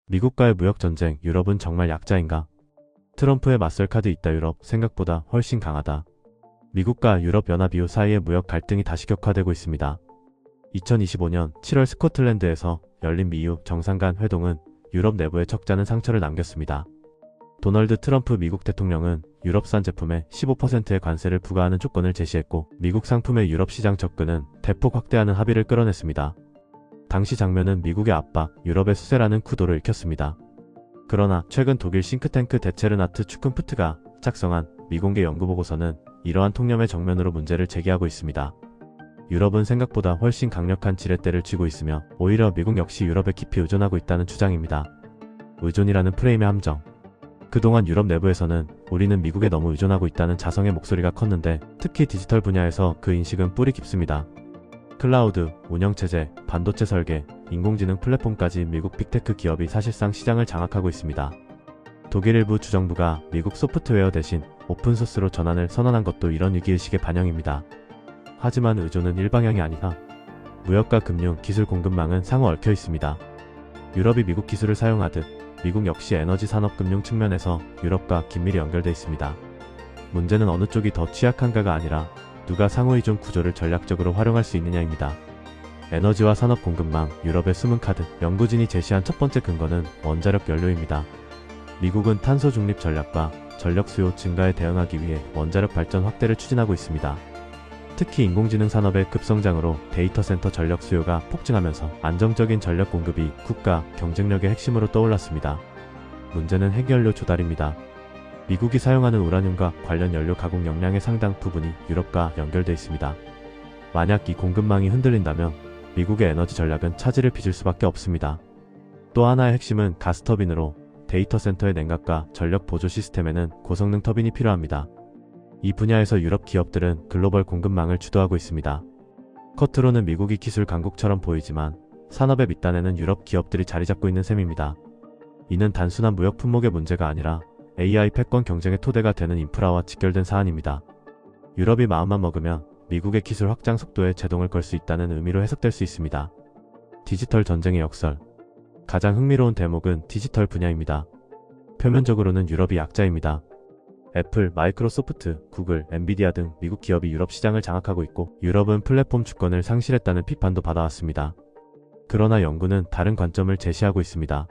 미국과의 무역전쟁, 유럽은 정말 약자인가? 트럼프의 맞설 카드 있다. 유럽, 생각보다 훨씬 강하다. 미국과 유럽연합 이후 사이의 무역 갈등이 다시 격화되고 있습니다. 2025년 7월 스코틀랜드에서 열린 미유 정상 간 회동은 유럽 내부에 적잖은 상처를 남겼습니다. 도널드 트럼프 미국 대통령은 유럽산 제품에 15%의 관세를 부과하는 조건을 제시했고, 미국 상품의 유럽 시장 접근은 대폭 확대하는 합의를 끌어냈습니다. 당시 장면은 미국의 압박, 유럽의 수세라는 구도를 읽혔습니다. 그러나 최근 독일 싱크탱크 데체르나트 추쿤프트가 작성한 미공개 연구보고서는 이러한 통념의 정면으로 문제를 제기하고 있습니다. 유럽은 생각보다 훨씬 강력한 지렛대를 쥐고 있으며 오히려 미국 역시 유럽에 깊이 의존하고 있다는 주장입니다. 의존이라는 프레임의 함정. 그동안 유럽 내부에서는 우리는 미국에 너무 의존하고 있다는 자성의 목소리가 컸는데, 특히 디지털 분야에서 그 인식은 뿌리 깊습니다. 클라우드, 운영체제, 반도체 설계, 인공지능 플랫폼까지 미국 빅테크 기업이 사실상 시장을 장악하고 있습니다. 독일 일부 주정부가 미국 소프트웨어 대신 오픈소스로 전환을 선언한 것도 이런 위기의식의 반영입니다. 하지만 의존은 일방향이 아니다. 무역과 금융, 기술 공급망은 상호 얽혀 있습니다. 유럽이 미국 기술을 사용하듯 미국 역시 에너지 산업 금융 측면에서 유럽과 긴밀히 연결돼 있습니다. 문제는 어느 쪽이 더 취약한가가 아니라 누가 상호의존 구조를 전략적으로 활용할 수 있느냐입니다. 에너지와 산업 공급망, 유럽의 숨은 카드. 연구진이 제시한 첫 번째 근거는 원자력 연료입니다. 미국은 탄소 중립 전략과 전력 수요 증가에 대응하기 위해 원자력 발전 확대를 추진하고 있습니다. 특히 인공지능 산업의 급성장으로 데이터 센터 전력 수요가 폭증하면서 안정적인 전력 공급이 국가 경쟁력의 핵심으로 떠올랐습니다. 문제는 핵연료 조달입니다. 미국이 사용하는 우라늄과 관련 연료 가공 역량의 상당 부분이 유럽과 연결돼 있습니다. 만약 이 공급망이 흔들린다면 미국의 에너지 전략은 차질을 빚을 수밖에 없습니다. 또 하나의 핵심은 가스터빈으로, 데이터 센터의 냉각과 전력 보조 시스템에는 고성능 터빈이 필요합니다. 이 분야에서 유럽 기업들은 글로벌 공급망을 주도하고 있습니다. 겉으로는 미국이 기술 강국처럼 보이지만 산업의 밑단에는 유럽 기업들이 자리 잡고 있는 셈입니다. 이는 단순한 무역 품목의 문제가 아니라 AI 패권 경쟁의 토대가 되는 인프라와 직결된 사안입니다. 유럽이 마음만 먹으면 미국의 기술 확장 속도에 제동을 걸 수 있다는 의미로 해석될 수 있습니다. 디지털 전쟁의 역설. 가장 흥미로운 대목은 디지털 분야입니다. 표면적으로는 유럽이 약자입니다. 애플, 마이크로소프트, 구글, 엔비디아 등 미국 기업이 유럽 시장을 장악하고 있고, 유럽은 플랫폼 주권을 상실했다는 비판도 받아왔습니다. 그러나 연구는 다른 관점을 제시하고 있습니다.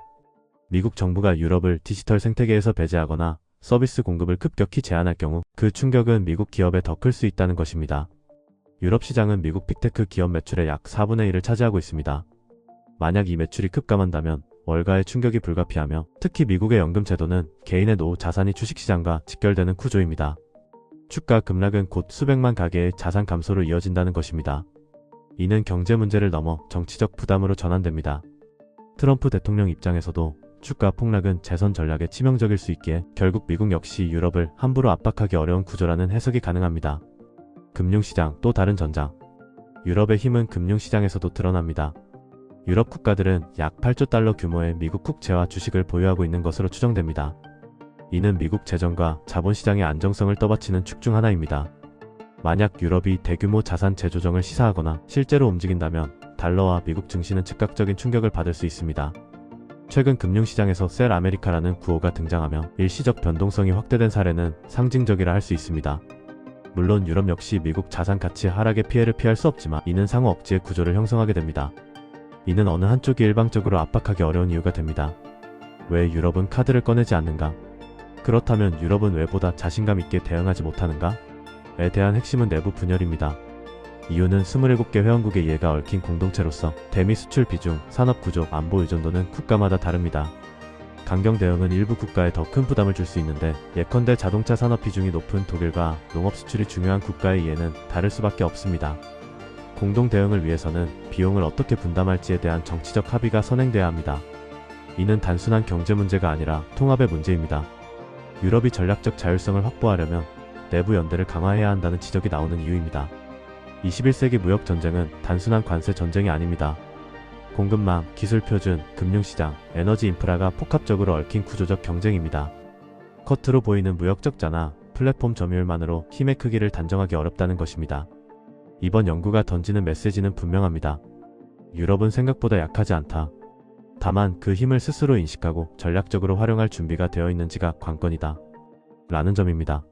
미국 정부가 유럽을 디지털 생태계에서 배제하거나 서비스 공급을 급격히 제한할 경우 그 충격은 미국 기업에 더 클 수 있다는 것입니다. 유럽 시장은 미국 빅테크 기업 매출의 약 4분의 1을 차지하고 있습니다. 만약 이 매출이 급감한다면 월가의 충격이 불가피하며, 특히 미국의 연금 제도는 개인의 노후 자산이 주식시장과 직결되는 구조입니다. 주가 급락은 곧 수백만 가계의 자산 감소로 이어진다는 것입니다. 이는 경제 문제를 넘어 정치적 부담으로 전환됩니다. 트럼프 대통령 입장에서도 주가 폭락은 재선 전략에 치명적일 수 있기에 결국 미국 역시 유럽을 함부로 압박하기 어려운 구조라는 해석이 가능합니다. 금융시장, 또 다른 전장. 유럽의 힘은 금융시장에서도 드러납니다. 유럽 국가들은 약 8조 달러 규모의 미국 국채와 주식을 보유하고 있는 것으로 추정됩니다. 이는 미국 재정과 자본시장의 안정성을 떠받치는 축 중 하나입니다. 만약 유럽이 대규모 자산 재조정을 시사하거나 실제로 움직인다면 달러와 미국 증시는 즉각적인 충격을 받을 수 있습니다. 최근 금융시장에서 셀 아메리카라는 구호가 등장하며 일시적 변동성이 확대된 사례는 상징적이라 할 수 있습니다. 물론 유럽 역시 미국 자산 가치 하락의 피해를 피할 수 없지만 이는 상호 억지의 구조를 형성하게 됩니다. 이는 어느 한쪽이 일방적으로 압박하기 어려운 이유가 됩니다. 왜 유럽은 카드를 꺼내지 않는가? 그렇다면 유럽은 왜 보다 자신감 있게 대응하지 못하는가? 에 대한 핵심은 내부 분열입니다. 이유는 27개 회원국의 이해가 얽힌 공동체로서 대미 수출 비중, 산업 구조, 안보 의존도는 국가마다 다릅니다. 강경 대응은 일부 국가에 더 큰 부담을 줄 수 있는데, 예컨대 자동차 산업 비중이 높은 독일과 농업 수출이 중요한 국가의 이해는 다를 수밖에 없습니다. 공동 대응을 위해서는 비용을 어떻게 분담할지에 대한 정치적 합의가 선행돼야 합니다. 이는 단순한 경제 문제가 아니라 통합의 문제입니다. 유럽이 전략적 자율성을 확보하려면 내부 연대를 강화해야 한다는 지적이 나오는 이유입니다. 21세기 무역 전쟁은 단순한 관세 전쟁이 아닙니다. 공급망, 기술 표준, 금융시장, 에너지 인프라가 복합적으로 얽힌 구조적 경쟁입니다. 겉으로 보이는 무역 적자나 플랫폼 점유율만으로 힘의 크기를 단정하기 어렵다는 것입니다. 이번 연구가 던지는 메시지는 분명합니다. 유럽은 생각보다 약하지 않다. 다만 그 힘을 스스로 인식하고 전략적으로 활용할 준비가 되어 있는지가 관건이다. 라는 점입니다.